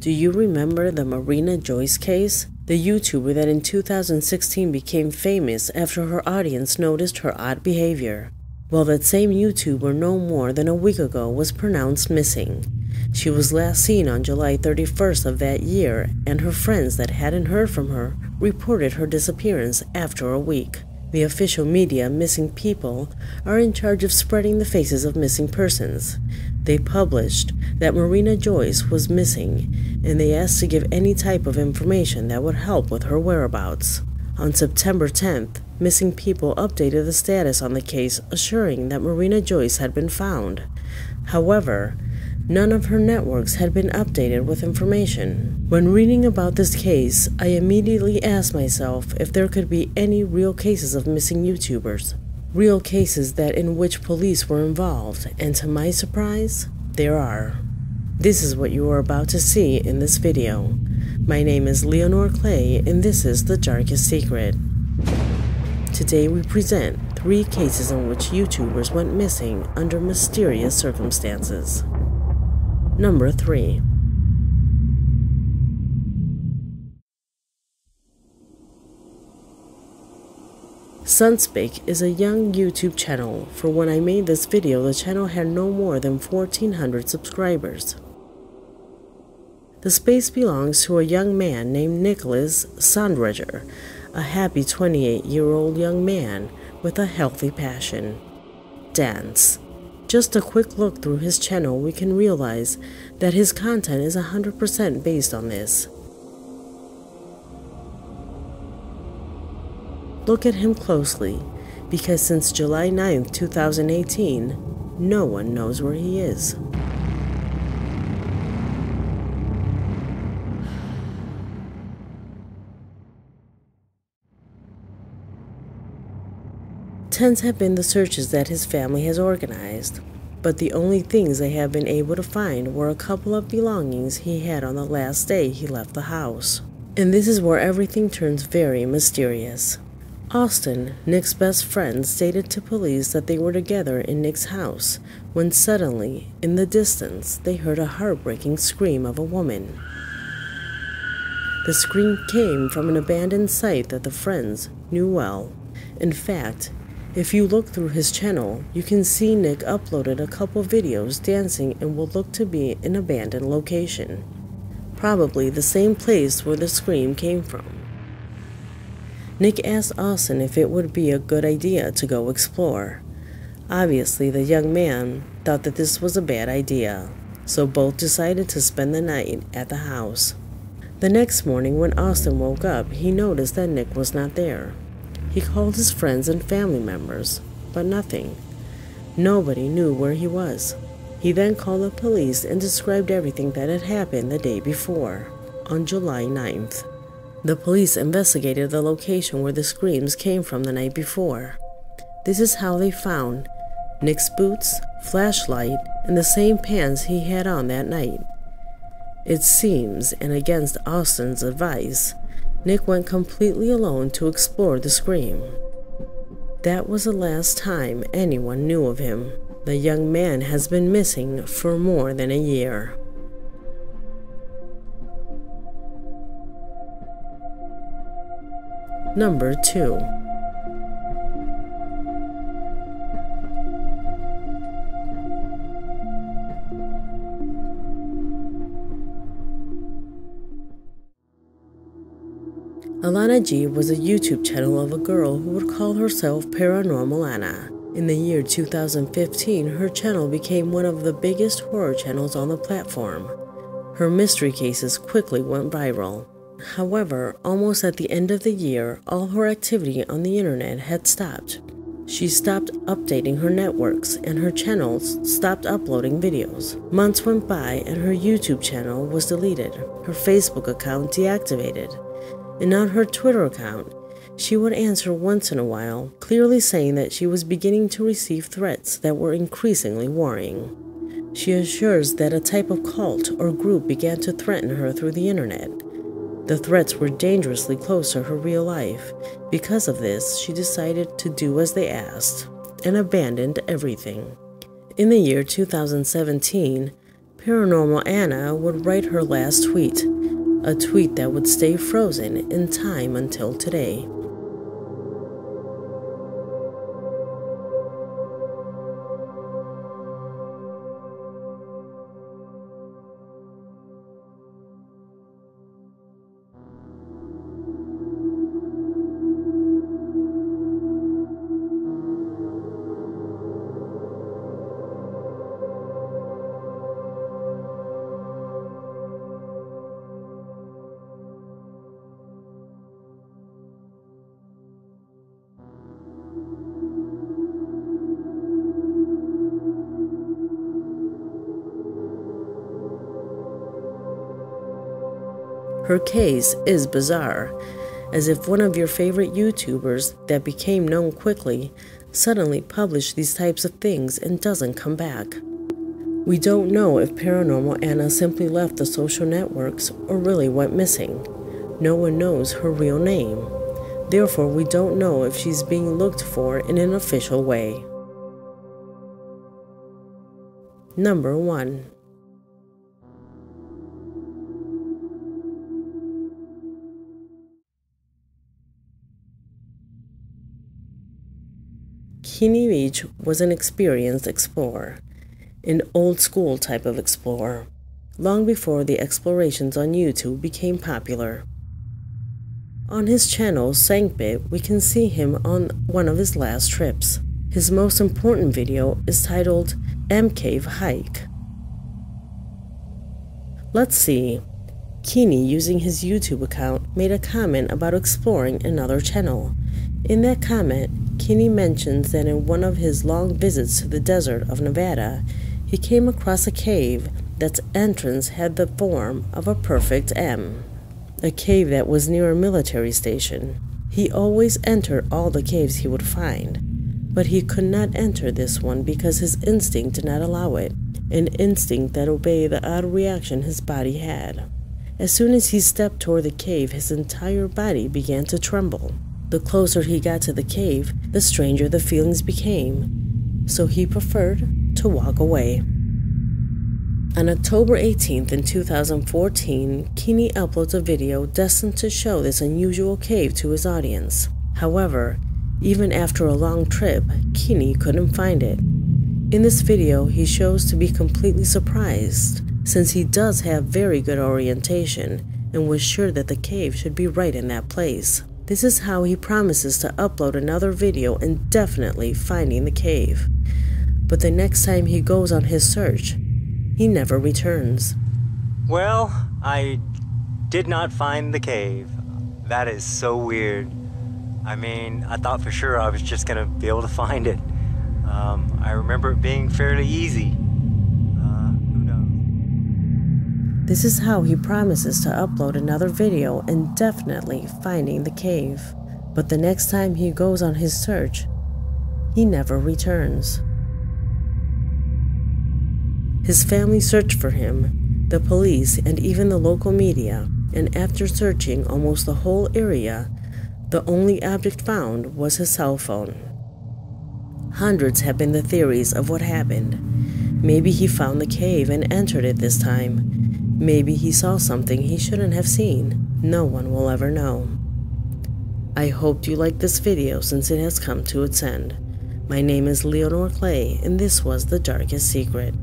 Do you remember the Marina Joyce case? The YouTuber that in 2016 became famous after her audience noticed her odd behavior. Well, that same YouTuber no more than a week ago was pronounced missing. She was last seen on July 31st of that year, and her friends that hadn't heard from her reported her disappearance after a week. The official media, Missing People, are in charge of spreading the faces of missing persons. They published that Marina Joyce was missing, and they asked to give any type of information that would help with her whereabouts. On September 10th, Missing People updated the status on the case, assuring that Marina Joyce had been found. However, none of her networks had been updated with information. When reading about this case, I immediately asked myself if there could be any real cases of missing YouTubers. Real cases that in which police were involved, and to my surprise, there are. This is what you are about to see in this video. My name is Leonore Clay, and this is The Darkest Secret. Today we present 3 cases in which YouTubers went missing under mysterious circumstances. Number 3. Spake is a young YouTube channel. For when I made this video, the channel had no more than 1,400 subscribers. The space belongs to a young man named Nicholas Sondreger, a happy 28-year-old young man with a healthy passion: dance. Just a quick look through his channel, we can realize that his content is 100% based on this. Look at him closely, because since July 9th, 2018, no one knows where he is. Tens have been the searches that his family has organized, but the only things they have been able to find were a couple of belongings he had on the last day he left the house. And this is where everything turns very mysterious. Austin, Nick's best friend, stated to police that they were together in Nick's house when suddenly, in the distance, they heard a heartbreaking scream of a woman. The scream came from an abandoned site that the friends knew well. In fact, if you look through his channel, you can see Nick uploaded a couple videos dancing in what looked to be an abandoned location. Probably the same place where the scream came from. Nick asked Austin if it would be a good idea to go explore. Obviously, the young man thought that this was a bad idea, so both decided to spend the night at the house. The next morning, when Austin woke up, he noticed that Nick was not there. He called his friends and family members, but nothing. Nobody knew where he was. He then called the police and described everything that had happened the day before, on July 9th. The police investigated the location where the screams came from the night before. This is how they found Nick's boots, flashlight, and the same pants he had on that night. It seems, and against Austin's advice, Nick went completely alone to explore the scream. That was the last time anyone knew of him. The young man has been missing for more than a year. Number 2. Alana G was a YouTube channel of a girl who would call herself Paranormal Anna. In the year 2015, her channel became one of the biggest horror channels on the platform. Her mystery cases quickly went viral. However, almost at the end of the year, all her activity on the internet had stopped. She stopped updating her networks, and her channels stopped uploading videos. Months went by, and her YouTube channel was deleted, her Facebook account deactivated, and on her Twitter account, she would answer once in a while, clearly saying that she was beginning to receive threats that were increasingly worrying. She assures that a type of cult or group began to threaten her through the internet. The threats were dangerously close to her real life. Because of this, she decided to do as they asked and abandoned everything. In the year 2017, Paranormal Anna would write her last tweet, a tweet that would stay frozen in time until today. Her case is bizarre, as if one of your favorite YouTubers that became known quickly suddenly published these types of things and doesn't come back. We don't know if Paranormal Anna simply left the social networks or really went missing. No one knows her real name. Therefore, we don't know if she's being looked for in an official way. Number 1. Kimi was an experienced explorer, an old-school type of explorer, long before the explorations on YouTube became popular. On his channel, Spake, we can see him on one of his last trips. His most important video is titled M Cave Hike. Let's see. Kimi, using his YouTube account, made a comment about exploring another channel. In that comment, Kimi mentions that in one of his long visits to the desert of Nevada, he came across a cave that's entrance had the form of a perfect M. A cave that was near a military station. He always entered all the caves he would find, but he could not enter this one because his instinct did not allow it, an instinct that obeyed the odd reaction his body had. As soon as he stepped toward the cave, his entire body began to tremble. The closer he got to the cave, the stranger the feelings became, so he preferred to walk away. On October 18th in 2014, Kimi uploads a video destined to show this unusual cave to his audience. However, even after a long trip, Kimi couldn't find it. In this video, he shows to be completely surprised, since he does have very good orientation and was sure that the cave should be right in that place. This is how he promises to upload another video and definitely finding the cave. But the next time he goes on his search, he never returns. Well, I did not find the cave. That is so weird. I mean, I thought for sure I was just gonna be able to find it. I remember it being fairly easy. Who knows? This is how he promises to upload another video and definitely finding the cave. But the next time he goes on his search, he never returns. His family searched for him, the police, and even the local media, and after searching almost the whole area, the only object found was his cell phone. Hundreds have been the theories of what happened. Maybe he found the cave and entered it this time. Maybe he saw something he shouldn't have seen. No one will ever know. I hope you liked this video since it has come to its end. My name is Leonor Clay, and this was The Darkest Secret.